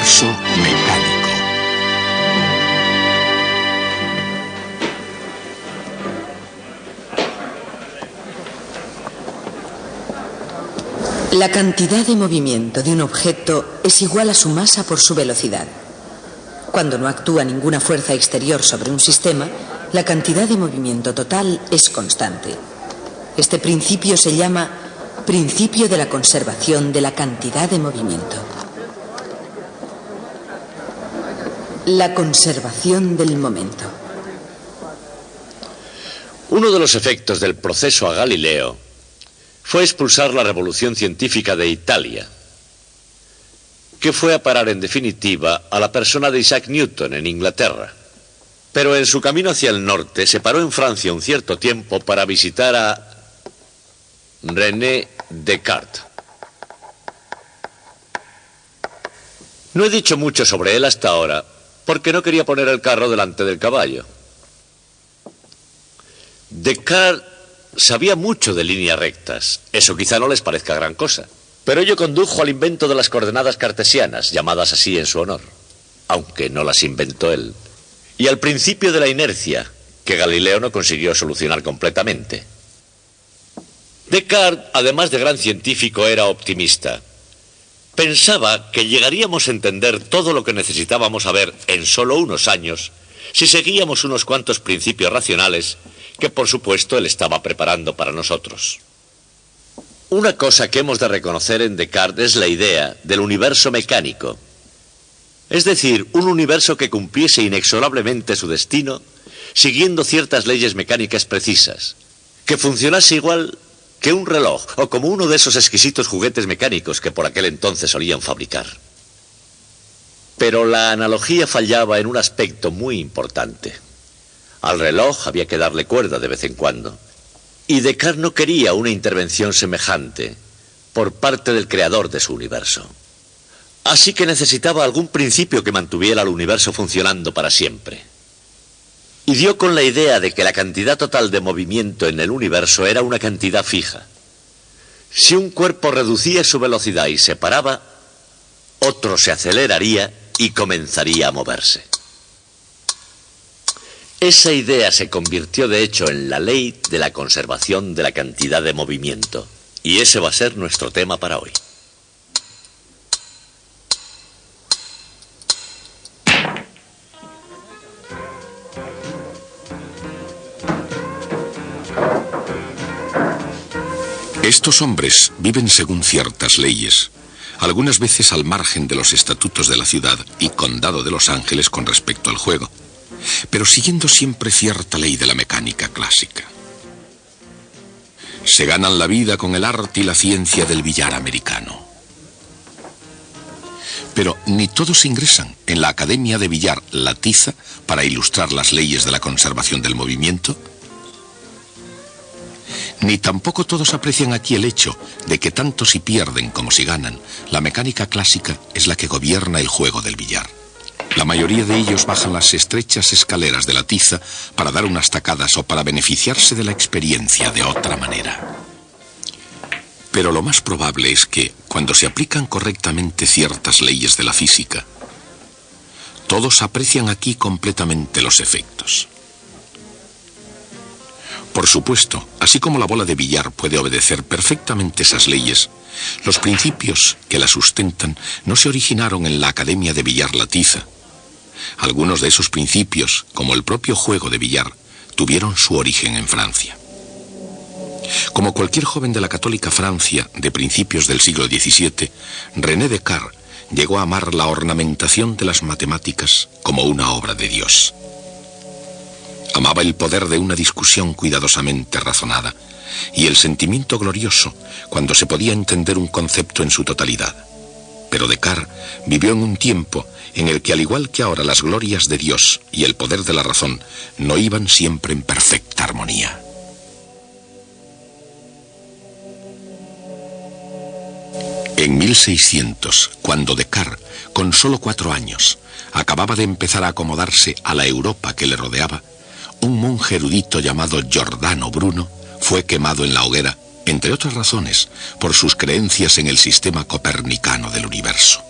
universo mecánico. La cantidad de movimiento de un objeto es igual a su masa por su velocidad. Cuando no actúa ninguna fuerza exterior sobre un sistema, la cantidad de movimiento total es constante. Este principio se llama principio de la conservación de la cantidad de movimiento. La conservación del momento. Uno de los efectos del proceso a Galileo fue expulsar la revolución científica de Italia, que fue a parar en definitiva a la persona de Isaac Newton en Inglaterra. Pero en su camino hacia el norte se paró en Francia un cierto tiempo para visitar a René Descartes. No he dicho mucho sobre él hasta ahora porque no quería poner el carro delante del caballo. Descartes sabía mucho de líneas rectas. Eso quizá no les parezca gran cosa. Pero ello condujo al invento de las coordenadas cartesianas, llamadas así en su honor, aunque no las inventó él. Y al principio de la inercia, que Galileo no consiguió solucionar completamente. Descartes, además de gran científico, era optimista. Pensaba que llegaríamos a entender todo lo que necesitábamos saber en solo unos años si seguíamos unos cuantos principios racionales que por supuesto él estaba preparando para nosotros. Una cosa que hemos de reconocer en Descartes es la idea del universo mecánico. Es decir, un universo que cumpliese inexorablemente su destino siguiendo ciertas leyes mecánicas precisas, que funcionase igual que un reloj o como uno de esos exquisitos juguetes mecánicos que por aquel entonces solían fabricar. Pero la analogía fallaba en un aspecto muy importante. Al reloj había que darle cuerda de vez en cuando. Y Descartes no quería una intervención semejante por parte del creador de su universo. Así que necesitaba algún principio que mantuviera al universo funcionando para siempre. Y dio con la idea de que la cantidad total de movimiento en el universo era una cantidad fija. Si un cuerpo reducía su velocidad y se paraba, otro se aceleraría y comenzaría a moverse. Esa idea se convirtió de hecho en la ley de la conservación de la cantidad de movimiento. Y ese va a ser nuestro tema para hoy. Estos hombres viven según ciertas leyes, algunas veces al margen de los estatutos de la ciudad y condado de Los Ángeles con respecto al juego, pero siguiendo siempre cierta ley de la mecánica clásica. Se ganan la vida con el arte y la ciencia del billar americano. Pero ni todos ingresan en la Academia de Billar La Tiza para ilustrar las leyes de la conservación del movimiento. Ni tampoco todos aprecian aquí el hecho de que tanto si pierden como si ganan, la mecánica clásica es la que gobierna el juego del billar. La mayoría de ellos bajan las estrechas escaleras de la tiza para dar unas tacadas o para beneficiarse de la experiencia de otra manera. Pero lo más probable es que, cuando se aplican correctamente ciertas leyes de la física, todos aprecian aquí completamente los efectos. Por supuesto, así como la bola de billar puede obedecer perfectamente esas leyes, los principios que la sustentan no se originaron en la Academia de Billar La Tiza. Algunos de esos principios, como el propio juego de billar, tuvieron su origen en Francia. Como cualquier joven de la católica Francia de principios del siglo XVII, René Descartes llegó a amar la ornamentación de las matemáticas como una obra de Dios. Amaba el poder de una discusión cuidadosamente razonada y el sentimiento glorioso cuando se podía entender un concepto en su totalidad. Pero Descartes vivió en un tiempo en el que, al igual que ahora, las glorias de Dios y el poder de la razón no iban siempre en perfecta armonía. En 1600, cuando Descartes, con solo 4 años, acababa de empezar a acomodarse a la Europa que le rodeaba, un monje erudito llamado Giordano Bruno fue quemado en la hoguera, entre otras razones, por sus creencias en el sistema copernicano del universo.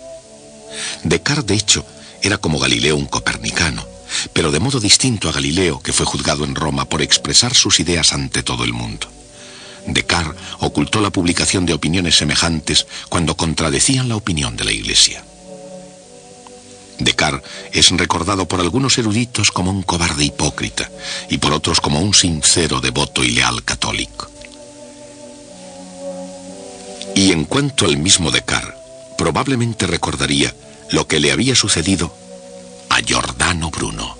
Descartes, de hecho, era como Galileo un copernicano, pero de modo distinto a Galileo, que fue juzgado en Roma por expresar sus ideas ante todo el mundo. Descartes ocultó la publicación de opiniones semejantes cuando contradecían la opinión de la Iglesia. Descartes es recordado por algunos eruditos como un cobarde hipócrita y por otros como un sincero, devoto y leal católico. Y en cuanto al mismo Descartes, probablemente recordaría lo que le había sucedido a Giordano Bruno.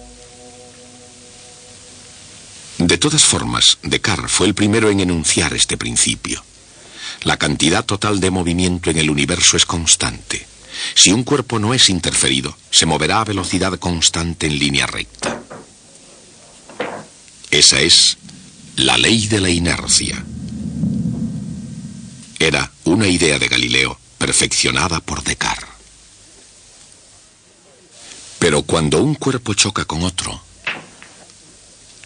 De todas formas, Descartes fue el primero en enunciar este principio. La cantidad total de movimiento en el universo es constante. Si un cuerpo no es interferido, se moverá a velocidad constante en línea recta. Esa es la ley de la inercia. Era una idea de Galileo perfeccionada por Descartes. Pero cuando un cuerpo choca con otro,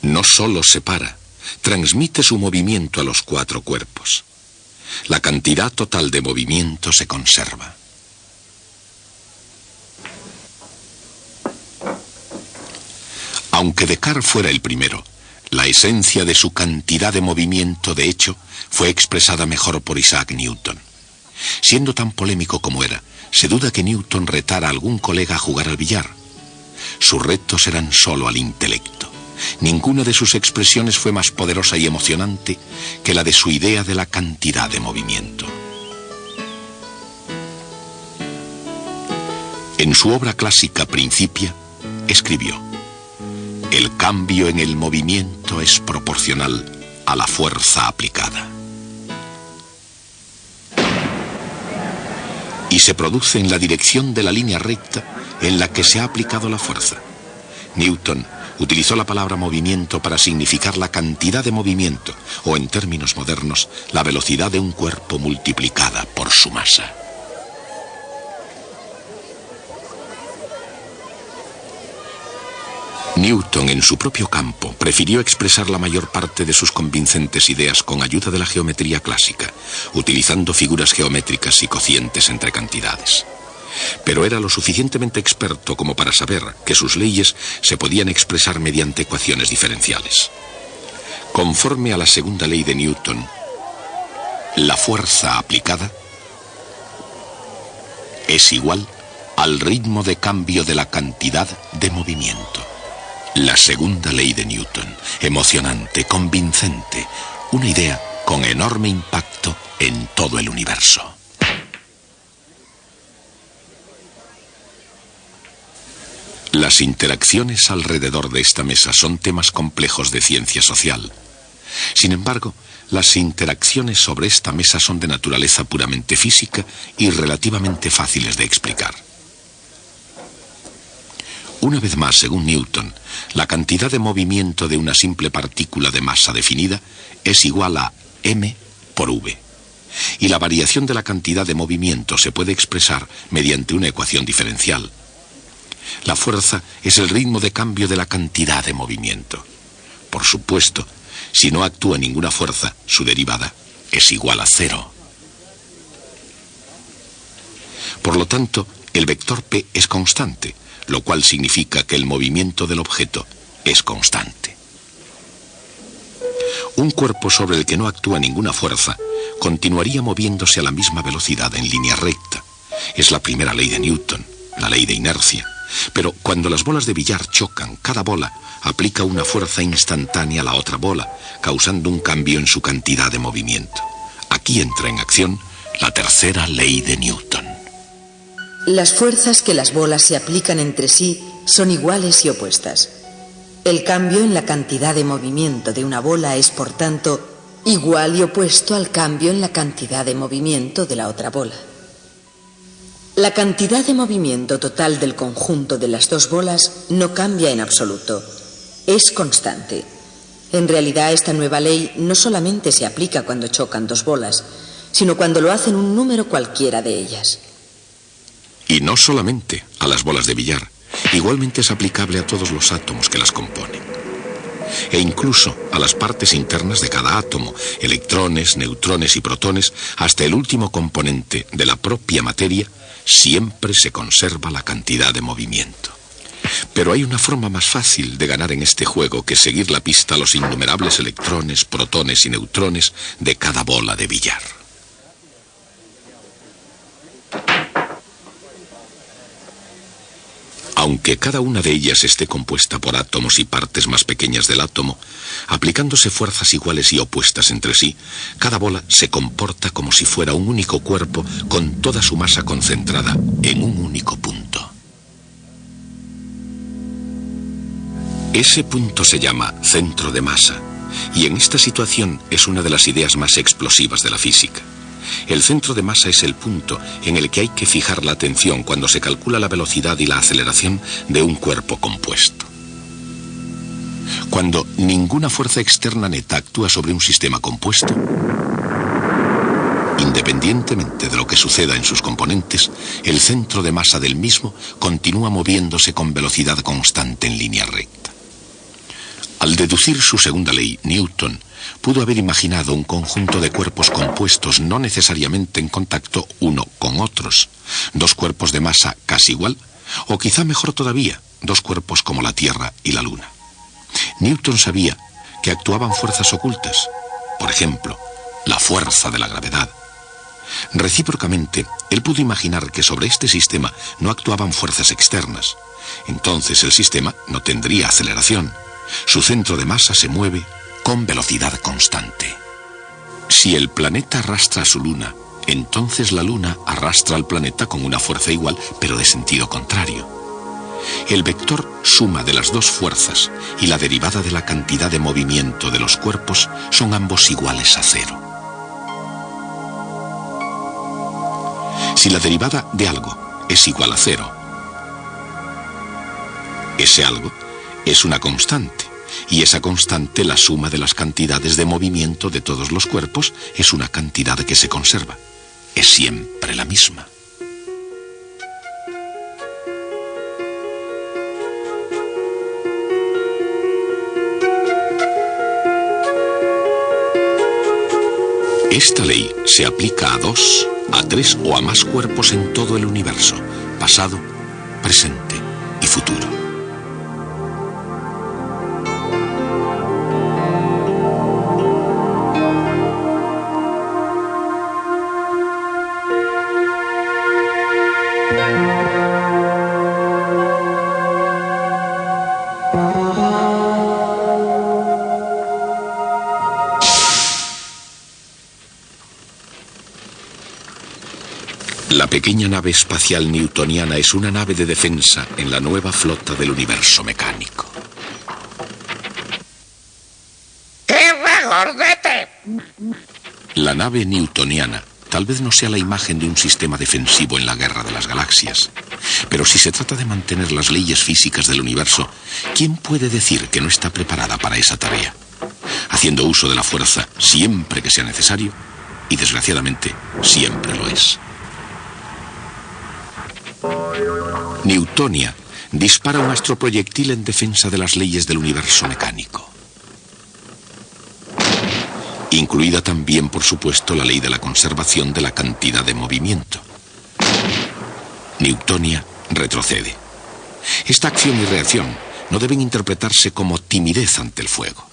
no solo separa, transmite su movimiento a los cuatro cuerpos. La cantidad total de movimiento se conserva. Aunque Descartes fuera el primero, la esencia de su cantidad de movimiento, de hecho, fue expresada mejor por Isaac Newton. Siendo tan polémico como era, se duda que Newton retara a algún colega a jugar al billar. Sus retos eran solo al intelecto. Ninguna de sus expresiones fue más poderosa y emocionante que la de su idea de la cantidad de movimiento. En su obra clásica Principia, escribió: el cambio en el movimiento es proporcional a la fuerza aplicada. Y se produce en la dirección de la línea recta en la que se ha aplicado la fuerza. Newton utilizó la palabra movimiento para significar la cantidad de movimiento, o en términos modernos, la velocidad de un cuerpo multiplicada por su masa. Newton, en su propio campo, prefirió expresar la mayor parte de sus convincentes ideas con ayuda de la geometría clásica, utilizando figuras geométricas y cocientes entre cantidades. Pero era lo suficientemente experto como para saber que sus leyes se podían expresar mediante ecuaciones diferenciales. Conforme a la segunda ley de Newton, la fuerza aplicada es igual al ritmo de cambio de la cantidad de movimiento. La segunda ley de Newton, emocionante, convincente, una idea con enorme impacto en todo el universo. Las interacciones alrededor de esta mesa son temas complejos de ciencia social. Sin embargo, las interacciones sobre esta mesa son de naturaleza puramente física y relativamente fáciles de explicar. Una vez más, según Newton, la cantidad de movimiento de una simple partícula de masa definida es igual a m por v. Y la variación de la cantidad de movimiento se puede expresar mediante una ecuación diferencial. La fuerza es el ritmo de cambio de la cantidad de movimiento. Por supuesto, si no actúa ninguna fuerza, su derivada es igual a cero. Por lo tanto, el vector p es constante, lo cual significa que el movimiento del objeto es constante. Un cuerpo sobre el que no actúa ninguna fuerza continuaría moviéndose a la misma velocidad en línea recta. Es la primera ley de Newton, la ley de inercia. Pero cuando las bolas de billar chocan, cada bola aplica una fuerza instantánea a la otra bola, causando un cambio en su cantidad de movimiento. Aquí entra en acción la tercera ley de Newton. Las fuerzas que las bolas se aplican entre sí son iguales y opuestas. El cambio en la cantidad de movimiento de una bola es, por tanto, igual y opuesto al cambio en la cantidad de movimiento de la otra bola. La cantidad de movimiento total del conjunto de las dos bolas no cambia en absoluto. Es constante. En realidad, esta nueva ley no solamente se aplica cuando chocan dos bolas, sino cuando lo hacen un número cualquiera de ellas. Y no solamente a las bolas de billar, igualmente es aplicable a todos los átomos que las componen. E incluso a las partes internas de cada átomo, electrones, neutrones y protones, hasta el último componente de la propia materia, siempre se conserva la cantidad de movimiento. Pero hay una forma más fácil de ganar en este juego que seguir la pista a los innumerables electrones, protones y neutrones de cada bola de billar. Aunque cada una de ellas esté compuesta por átomos y partes más pequeñas del átomo, aplicándose fuerzas iguales y opuestas entre sí, cada bola se comporta como si fuera un único cuerpo con toda su masa concentrada en un único punto. Ese punto se llama centro de masa, y en esta situación es una de las ideas más explosivas de la física. El centro de masa es el punto en el que hay que fijar la atención cuando se calcula la velocidad y la aceleración de un cuerpo compuesto. Cuando ninguna fuerza externa neta actúa sobre un sistema compuesto, independientemente de lo que suceda en sus componentes, el centro de masa del mismo continúa moviéndose con velocidad constante en línea recta. Al deducir su segunda ley, Newton pudo haber imaginado un conjunto de cuerpos compuestos no necesariamente en contacto uno con otros, dos cuerpos de masa casi igual, o quizá mejor todavía, dos cuerpos como la Tierra y la Luna. Newton sabía que actuaban fuerzas ocultas, por ejemplo, la fuerza de la gravedad. Recíprocamente, él pudo imaginar que sobre este sistema no actuaban fuerzas externas. Entonces el sistema no tendría aceleración. Su centro de masa se mueve con velocidad constante. Si el planeta arrastra a su luna, entonces la luna arrastra al planeta con una fuerza igual, pero de sentido contrario. El vector suma de las dos fuerzas y la derivada de la cantidad de movimiento de los cuerpos son ambos iguales a cero. Si la derivada de algo es igual a cero, ese algo es una constante, y esa constante, la suma de las cantidades de movimiento de todos los cuerpos, es una cantidad que se conserva. Es siempre la misma. Esta ley se aplica a 2, a 3 o a más cuerpos en todo el universo, pasado, presente y futuro. La pequeña nave espacial newtoniana es una nave de defensa en la nueva flota del universo mecánico. ¡Qué regordete! La nave newtoniana tal vez no sea la imagen de un sistema defensivo en la guerra de las galaxias, pero si se trata de mantener las leyes físicas del universo, ¿quién puede decir que no está preparada para esa tarea? Haciendo uso de la fuerza siempre que sea necesario, y desgraciadamente siempre lo es. Newtonia dispara un astroproyectil en defensa de las leyes del universo mecánico. Incluida también, por supuesto, la ley de la conservación de la cantidad de movimiento. Newtonia retrocede. Esta acción y reacción no deben interpretarse como timidez ante el fuego.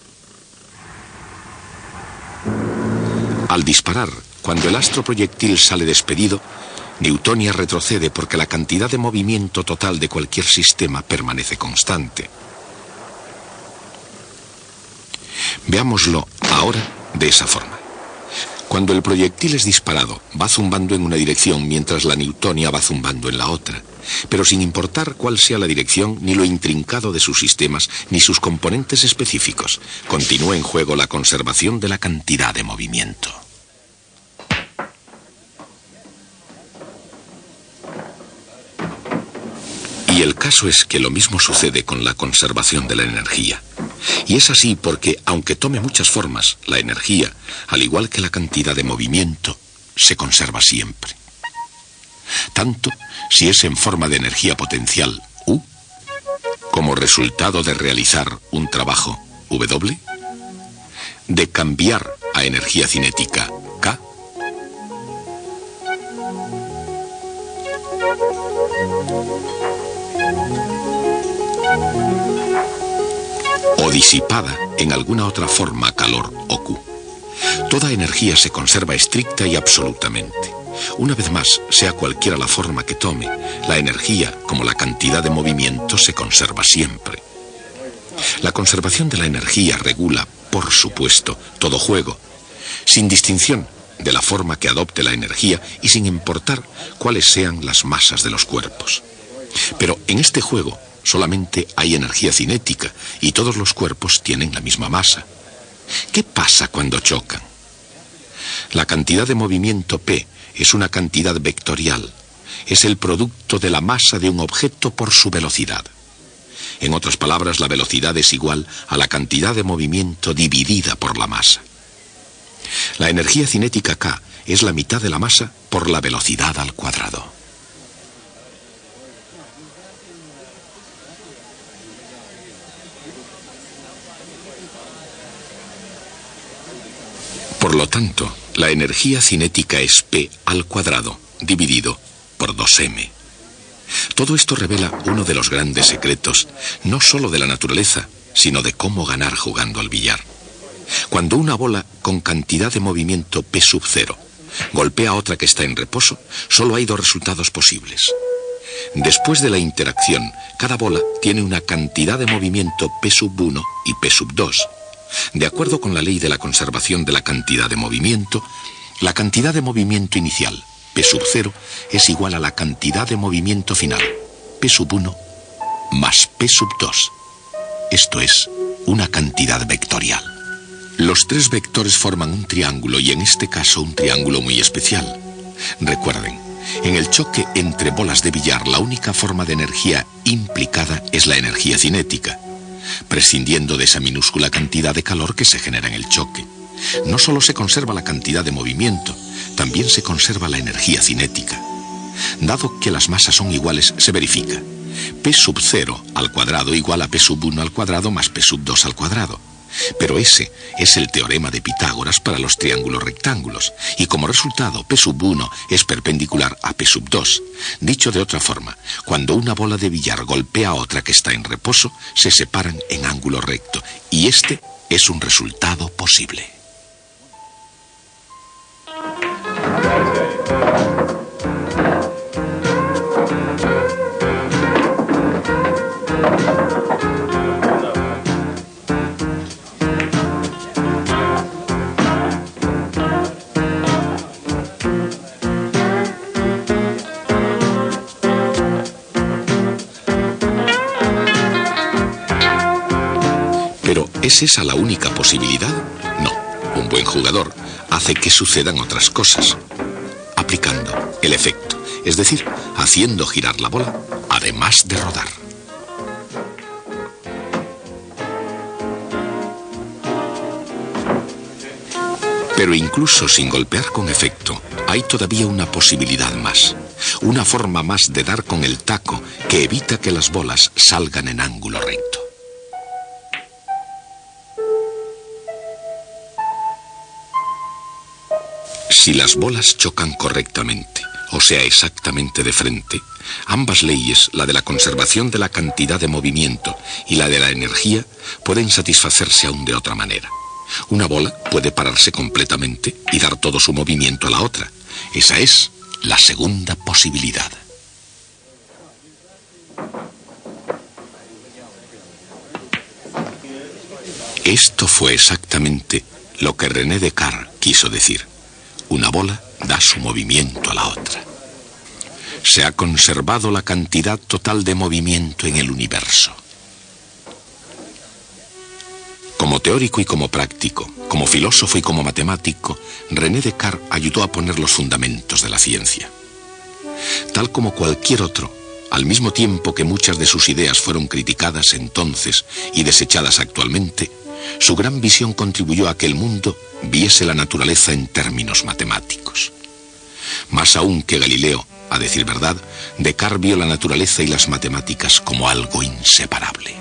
Al disparar, cuando el astroproyectil sale despedido, Newtonia retrocede porque la cantidad de movimiento total de cualquier sistema permanece constante. Veámoslo ahora de esa forma. Cuando el proyectil es disparado, va zumbando en una dirección mientras la Newtonia va zumbando en la otra, pero sin importar cuál sea la dirección, ni lo intrincado de sus sistemas, ni sus componentes específicos, continúa en juego la conservación de la cantidad de movimiento. Y el caso es que lo mismo sucede con la conservación de la energía. Y es así porque, aunque tome muchas formas, la energía, al igual que la cantidad de movimiento, se conserva siempre. Tanto si es en forma de energía potencial, U, como resultado de realizar un trabajo, W, de cambiar a energía cinética, K, disipada en alguna otra forma, calor o Q. Toda energía se conserva estricta y absolutamente. Una vez más, sea cualquiera la forma que tome, la energía, como la cantidad de movimiento, se conserva siempre. La conservación de la energía regula, por supuesto, todo juego, sin distinción de la forma que adopte la energía y sin importar cuáles sean las masas de los cuerpos. Pero en este juego solamente hay energía cinética y todos los cuerpos tienen la misma masa. ¿Qué pasa cuando chocan? La cantidad de movimiento P es una cantidad vectorial. Es el producto de la masa de un objeto por su velocidad. En otras palabras, la velocidad es igual a la cantidad de movimiento dividida por la masa. La energía cinética K es la mitad de la masa por la velocidad al cuadrado. Por lo tanto, la energía cinética es P al cuadrado dividido por 2m. Todo esto revela uno de los grandes secretos, no solo de la naturaleza, sino de cómo ganar jugando al billar. Cuando una bola con cantidad de movimiento P sub 0 golpea a otra que está en reposo, solo hay dos resultados posibles. Después de la interacción, cada bola tiene una cantidad de movimiento P sub 1 y P sub 2. De acuerdo con la ley de la conservación de la cantidad de movimiento, la cantidad de movimiento inicial, P sub 0, es igual a la cantidad de movimiento final, P sub 1, más P sub 2. Esto es una cantidad vectorial. Los tres vectores forman un triángulo y en este caso un triángulo muy especial. Recuerden, en el choque entre bolas de billar la única forma de energía implicada es la energía cinética, prescindiendo de esa minúscula cantidad de calor que se genera en el choque. No solo se conserva la cantidad de movimiento, también se conserva la energía cinética. Dado que las masas son iguales, se verifica P sub 0 al cuadrado igual a P sub 1 al cuadrado más P sub 2 al cuadrado. Pero ese es el teorema de Pitágoras para los triángulos rectángulos, y como resultado P sub 1 es perpendicular a P sub 2. Dicho de otra forma, cuando una bola de billar golpea a otra que está en reposo, se separan en ángulo recto, y este es un resultado posible. Pero ¿es esa la única posibilidad? No. Un buen jugador hace que sucedan otras cosas, aplicando el efecto, es decir, haciendo girar la bola, además de rodar. Pero incluso sin golpear con efecto, hay todavía una posibilidad más, una forma más de dar con el taco que evita que las bolas salgan en ángulo recto. Si las bolas chocan correctamente, o sea, exactamente de frente, ambas leyes, la de la conservación de la cantidad de movimiento y la de la energía, pueden satisfacerse aún de otra manera. Una bola puede pararse completamente y dar todo su movimiento a la otra. Esa es la segunda posibilidad. Esto fue exactamente lo que René Descartes quiso decir. Una bola da su movimiento a la otra. Se ha conservado la cantidad total de movimiento en el universo. Como teórico y como práctico, como filósofo y como matemático, René Descartes ayudó a poner los fundamentos de la ciencia. Tal como cualquier otro, al mismo tiempo que muchas de sus ideas fueron criticadas entonces y desechadas actualmente, su gran visión contribuyó a que el mundo viese la naturaleza en términos matemáticos. Más aún que Galileo, a decir verdad, Descartes vio la naturaleza y las matemáticas como algo inseparable.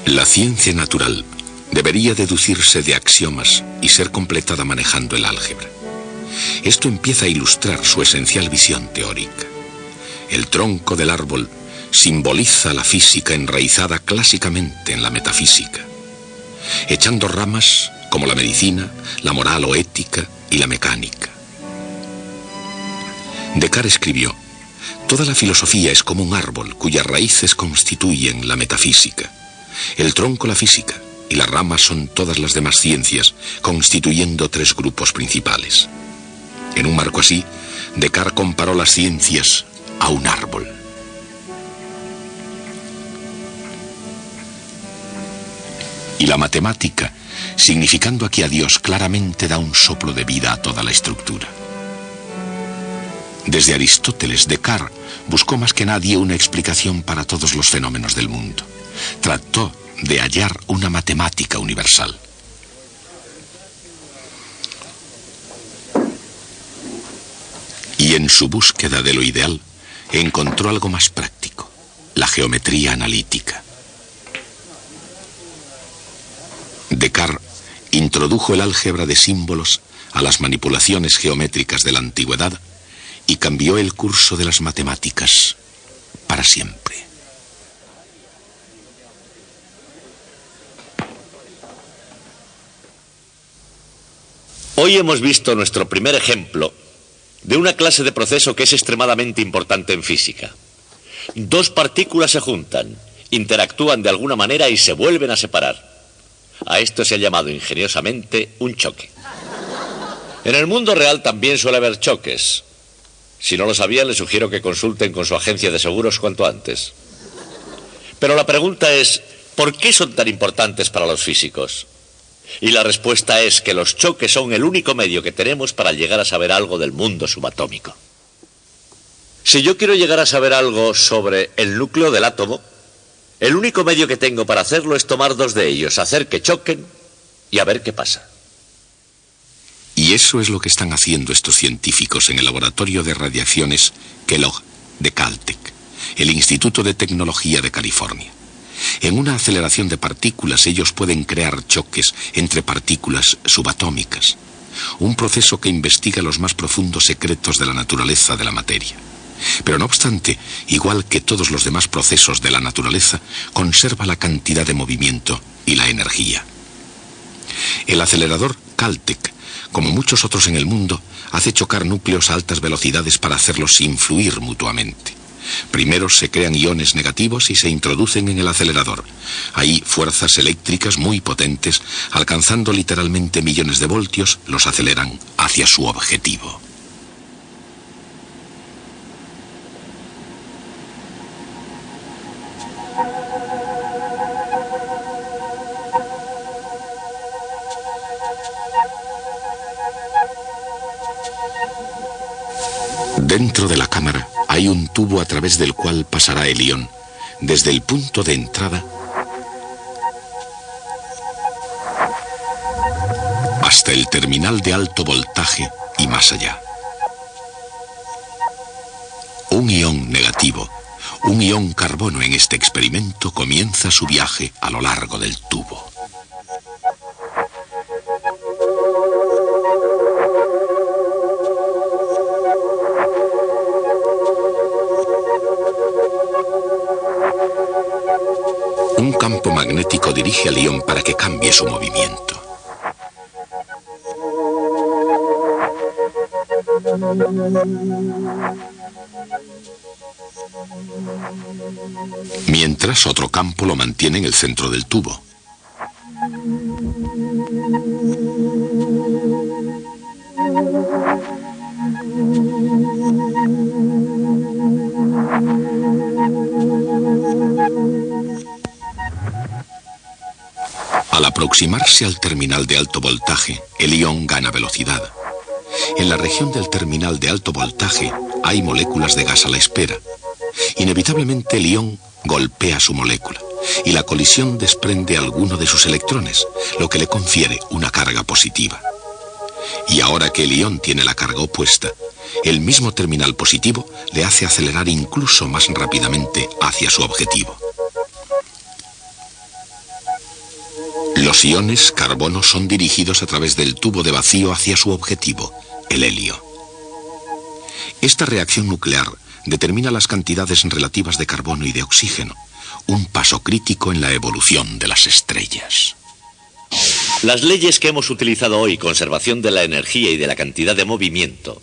La ciencia natural debería deducirse de axiomas y ser completada manejando el álgebra. Esto empieza a ilustrar su esencial visión teórica. El tronco del árbol simboliza la física enraizada clásicamente en la metafísica, echando ramas como la medicina, la moral o ética y la mecánica. Descartes escribió: toda la filosofía es como un árbol cuyas raíces constituyen la metafísica, el tronco la física y las ramas son todas las demás ciencias, constituyendo tres grupos principales. En un marco así, Descartes comparó las ciencias a un árbol. Y la matemática, significando aquí a Dios, claramente da un soplo de vida a toda la estructura. Desde Aristóteles, Descartes buscó más que nadie una explicación para todos los fenómenos del mundo. Trató de hallar una matemática universal. Y en su búsqueda de lo ideal, encontró algo más práctico: la geometría analítica. Descartes introdujo el álgebra de símbolos a las manipulaciones geométricas de la antigüedad y cambió el curso de las matemáticas para siempre. Hoy hemos visto nuestro primer ejemplo de una clase de proceso que es extremadamente importante en física. Dos partículas se juntan, interactúan de alguna manera y se vuelven a separar. A esto se ha llamado ingeniosamente un choque. En el mundo real también suele haber choques. Si no lo sabían, les sugiero que consulten con su agencia de seguros cuanto antes. Pero la pregunta es, ¿por qué son tan importantes para los físicos? Y la respuesta es que los choques son el único medio que tenemos para llegar a saber algo del mundo subatómico. Si yo quiero llegar a saber algo sobre el núcleo del átomo, el único medio que tengo para hacerlo es tomar dos de ellos, hacer que choquen y a ver qué pasa. Y eso es lo que están haciendo estos científicos en el laboratorio de radiaciones Kellogg de Caltech, el Instituto de Tecnología de California. En una aceleración de partículas ellos pueden crear choques entre partículas subatómicas, un proceso que investiga los más profundos secretos de la naturaleza de la materia. Pero no obstante, igual que todos los demás procesos de la naturaleza, conserva la cantidad de movimiento y la energía. El acelerador Caltech, como muchos otros en el mundo, hace chocar núcleos a altas velocidades para hacerlos influir mutuamente. Primero se crean iones negativos y se introducen en el acelerador. Ahí fuerzas eléctricas muy potentes, alcanzando literalmente millones de voltios, los aceleran hacia su objetivo. Dentro de la cámara hay un tubo a través del cual pasará el ion, desde el punto de entrada hasta el terminal de alto voltaje y más allá. Un ion negativo, un ion carbono en este experimento, comienza su viaje a lo largo del tubo. Un campo magnético dirige al ion para que cambie su movimiento. Mientras otro campo lo mantiene en el centro del tubo. Al aproximarse al terminal de alto voltaje, el ion gana velocidad. En la región del terminal de alto voltaje hay moléculas de gas a la espera. Inevitablemente el ion golpea su molécula y la colisión desprende alguno de sus electrones, lo que le confiere una carga positiva. Y ahora que el ion tiene la carga opuesta, el mismo terminal positivo le hace acelerar incluso más rápidamente hacia su objetivo. Los iones carbono son dirigidos a través del tubo de vacío hacia su objetivo, el helio. Esta reacción nuclear determina las cantidades relativas de carbono y de oxígeno, un paso crítico en la evolución de las estrellas. Las leyes que hemos utilizado hoy, conservación de la energía y de la cantidad de movimiento,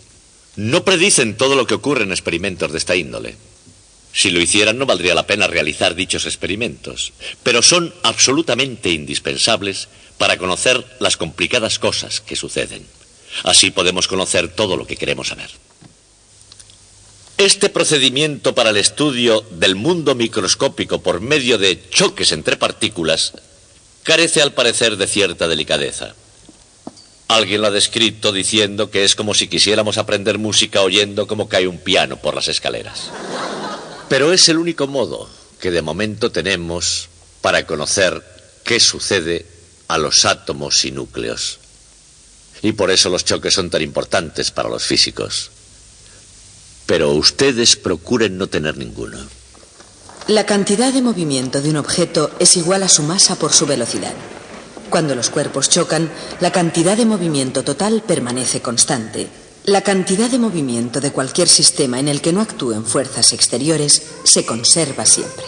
no predicen todo lo que ocurre en experimentos de esta índole. Si lo hicieran, no valdría la pena realizar dichos experimentos, pero son absolutamente indispensables para conocer las complicadas cosas que suceden. Así podemos conocer todo lo que queremos saber. Este procedimiento para el estudio del mundo microscópico por medio de choques entre partículas carece al parecer de cierta delicadeza. Alguien lo ha descrito diciendo que es como si quisiéramos aprender música oyendo cómo cae un piano por las escaleras. Pero es el único modo que de momento tenemos para conocer qué sucede a los átomos y núcleos. Y por eso los choques son tan importantes para los físicos. Pero ustedes procuren no tener ninguno. La cantidad de movimiento de un objeto es igual a su masa por su velocidad. Cuando los cuerpos chocan, la cantidad de movimiento total permanece constante. La cantidad de movimiento de cualquier sistema en el que no actúen fuerzas exteriores se conserva siempre.